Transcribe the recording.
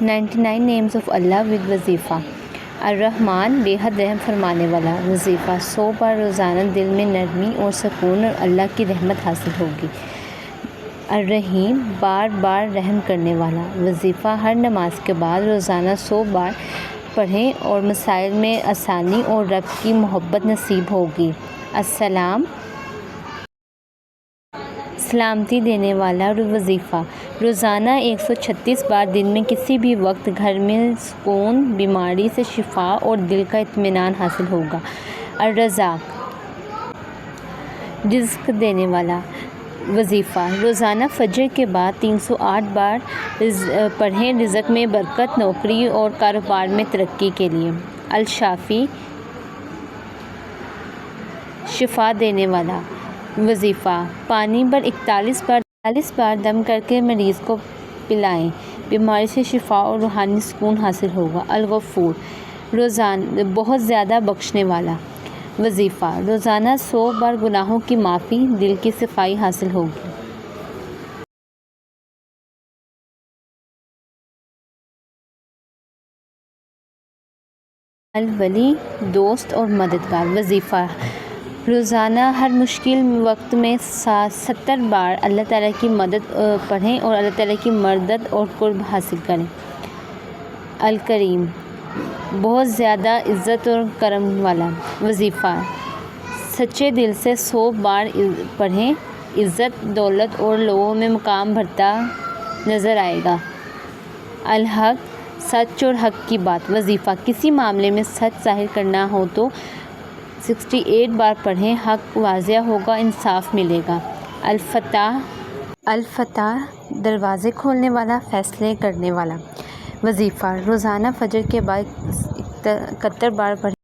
99 names of Allah with وظیفہ۔ الرحمن بے حد رحم فرمانے والا۔ وظیفہ 100 بار روزانہ دل میں نرمی اور سکون اور اللہ کی رحمت حاصل ہوگی۔ الرحیم بار بار رحم کرنے والا۔ وظیفہ ہر نماز کے بعد روزانہ 100 بار پڑھیں اور مسائل میں آسانی اور رب کی محبت نصیب ہوگی۔ السلام سلامتی دینے والا۔ وظیفہ روزانہ 136 بار دن میں کسی بھی وقت گھر میں سکون، بیماری سے شفا اور دل کا اطمینان حاصل ہوگا۔ الرزاق رزق دینے والا۔ وظیفہ روزانہ فجر کے بعد 308 بار پڑھیں رزق میں برکت، نوکری اور کاروبار میں ترقی کے لیے۔ الشافی شفا دینے والا۔ وظیفہ پانی پر 41 بار دم کر کے مریض کو پلائیں، بیماری سے شفا اور روحانی سکون حاصل ہوگا۔ الغفور روزانہ بہت زیادہ بخشنے والا۔ وظیفہ روزانہ 100 بار گناہوں کی معافی، دل کی صفائی حاصل ہوگی۔ الولی دوست اور مددگار۔ وظیفہ روزانہ ہر مشکل وقت میں 70 بار اللہ تعالیٰ کی مدد پڑھیں اور اللہ تعالیٰ کی مدد اور قرب حاصل کریں۔ الکریم بہت زیادہ عزت اور کرم والا۔ وظیفہ سچے دل سے 100 بار پڑھیں، عزت، دولت اور لوگوں میں مقام بڑھتا نظر آئے گا۔ الحق سچ اور حق کی بات۔ وظیفہ کسی معاملے میں سچ ظاہر کرنا ہو تو 68 بار پڑھیں، حق واضح ہوگا، انصاف ملے گا۔ الفتح دروازے کھولنے والا، فیصلے کرنے والا۔ وظیفہ روزانہ فجر کے بعد 71 بار پڑھیں۔